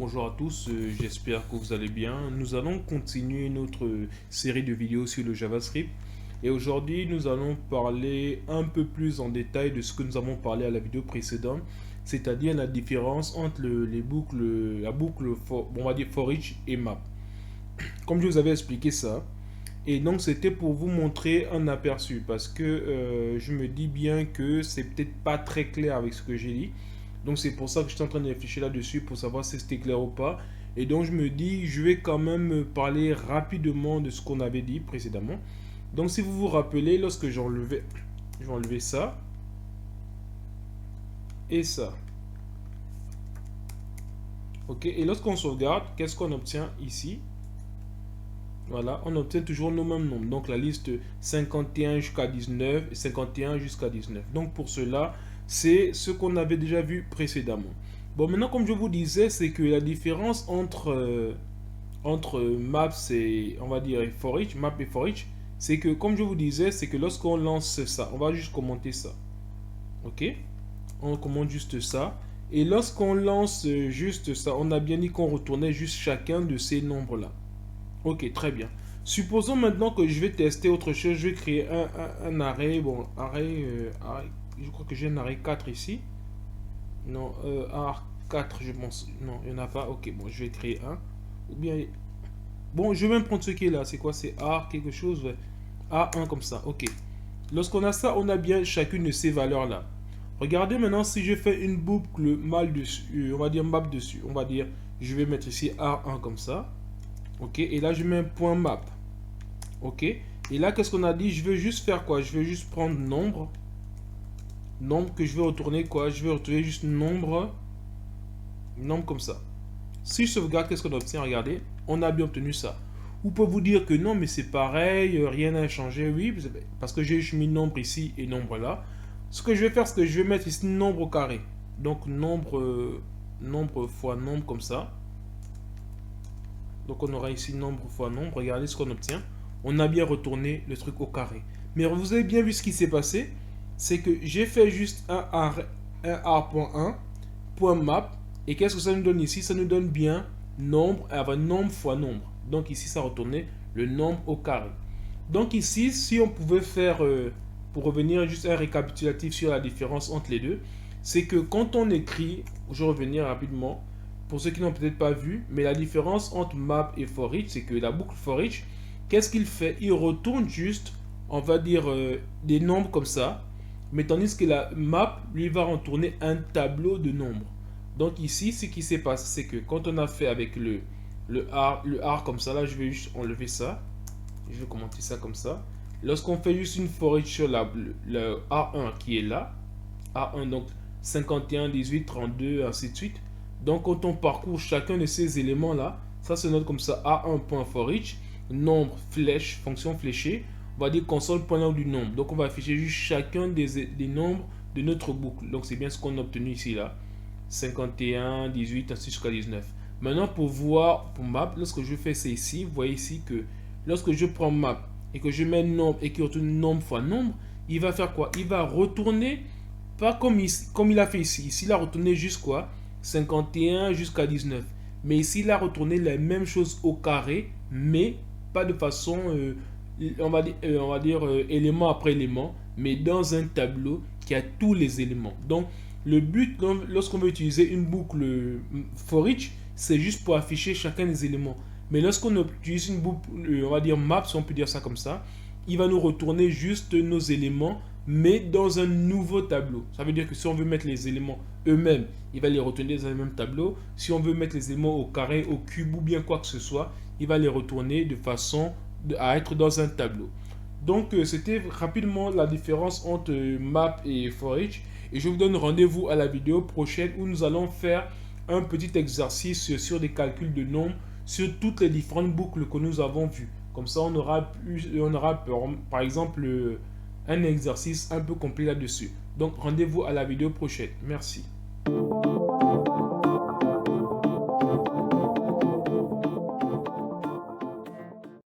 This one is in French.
bonjour à tous, j'espère que vous allez bien. Nous allons continuer notre série de vidéos sur le JavaScript et aujourd'hui nous allons parler un peu plus en détail de ce que nous avons parlé à la vidéo précédente, c'est-à-dire la différence entre la boucle on va dire for each et map. Comme je vous avais expliqué ça, et donc c'était pour vous montrer un aperçu parce que je me dis bien que c'est peut-être pas très clair avec ce que j'ai dit. Donc c'est pour ça que je suis en train de réfléchir là-dessus pour savoir si c'était clair ou pas. Et donc je me dis, je vais quand même parler rapidement de ce qu'on avait dit précédemment. Donc si vous vous rappelez, lorsque je vais enlever ça et ça. Ok, et lorsqu'on sauvegarde, qu'est-ce qu'on obtient ici? Voilà, on obtient toujours nos mêmes nombres. Donc la liste 51 jusqu'à 19 et 51 jusqu'à 19. Donc pour cela, c'est ce qu'on avait déjà vu précédemment. Bon, maintenant, comme je vous disais, c'est que la différence entre maps et, on va dire, for each, map et for each, c'est que, comme je vous disais, c'est que lorsqu'on lance ça, on va juste commenter ça. Ok? On commente juste ça. Et lorsqu'on lance juste ça, on a bien dit qu'on retournait juste chacun de ces nombres-là. Ok, très bien. Supposons maintenant que je vais tester autre chose. Je vais créer un array. Bon, array, je crois que j'ai un array 4 ici. Non, AR4, je pense. Non, il n'y en a pas. Ok, bon, je vais créer un. Ou bien... Bon, je vais même prendre ce qui est là. C'est quoi? C'est A quelque chose, ouais. A1 comme ça. Ok. Lorsqu'on a ça, on a bien chacune de ces valeurs-là. Regardez maintenant si je fais une boucle mal dessus. On va dire map dessus. On va dire, je vais mettre ici A1 comme ça. Ok, et là je mets un point map. Ok, et là qu'est-ce qu'on a dit? Je veux juste faire quoi? Je veux juste prendre nombre que je vais retourner quoi? Je vais retourner juste nombre comme ça. Si je sauvegarde, qu'est-ce qu'on obtient? Regardez, on a bien obtenu ça. Ou peut vous dire que non, mais c'est pareil, rien n'a changé. Oui, parce que j'ai juste mis nombre ici et nombre là. Ce que je vais faire, c'est que je vais mettre ici nombre au carré. Donc nombre fois nombre comme ça. Donc on aura ici nombre fois nombre. Regardez ce qu'on obtient. On a bien retourné le truc au carré. Mais vous avez bien vu ce qui s'est passé. C'est que j'ai fait juste un ar.1 point map. Et qu'est-ce que ça nous donne ici? Ça nous donne bien nombre avec nombre fois nombre. Donc ici ça retournait le nombre au carré. Donc ici, si on pouvait faire, pour revenir juste un récapitulatif sur la différence entre les deux, c'est que quand on écrit, je vais revenir rapidement, pour ceux qui n'ont peut-être pas vu, mais la différence entre map et for each, c'est que la boucle for each, qu'est-ce qu'il fait? Il retourne juste, on va dire, des nombres comme ça, mais tandis que la map, lui, va retourner un tableau de nombres. Donc ici, ce qui s'est passé, c'est que quand on a fait avec le R comme ça, là, je vais juste enlever ça. Je vais commenter ça comme ça. Lorsqu'on fait juste une for each sur le A1 qui est là, A1, donc 51, 18, 32, ainsi de suite. Donc, quand on parcourt chacun de ces éléments-là, ça se note comme ça, A1.forEach, nombre flèche, fonction fléchée, on va dire console.log du nombre. Donc, on va afficher juste chacun des nombres de notre boucle. Donc, c'est bien ce qu'on a obtenu ici, là. 51, 18, ainsi jusqu'à 19. Maintenant, pour voir, pour map, lorsque je fais ça ici, vous voyez ici que lorsque je prends map et que je mets nombre et qu'il retourne nombre fois nombre, il va faire quoi? Il va retourner, pas comme il a fait ici. Ici, il a retourné juste quoi? 51 jusqu'à 19. Mais ici, il a retourné la même chose au carré, mais pas de façon, on va dire élément après élément, mais dans un tableau qui a tous les éléments. Donc, le but, lorsqu'on veut utiliser une boucle for each, c'est juste pour afficher chacun des éléments. Mais lorsqu'on utilise une boucle, on va dire map, si on peut dire ça comme ça, il va nous retourner juste nos éléments, mais dans un nouveau tableau. Ça veut dire que si on veut mettre les éléments eux-mêmes, il va les retourner dans le même tableau. Si on veut mettre les éléments au carré, au cube ou bien quoi que ce soit, il va les retourner de façon à être dans un tableau. Donc, c'était rapidement la différence entre map et for each. Et je vous donne rendez-vous à la vidéo prochaine où nous allons faire un petit exercice sur des calculs de nombres sur toutes les différentes boucles que nous avons vues. Comme ça, on aura par exemple un exercice un peu complet là-dessus. Donc, rendez-vous à la vidéo prochaine. Merci.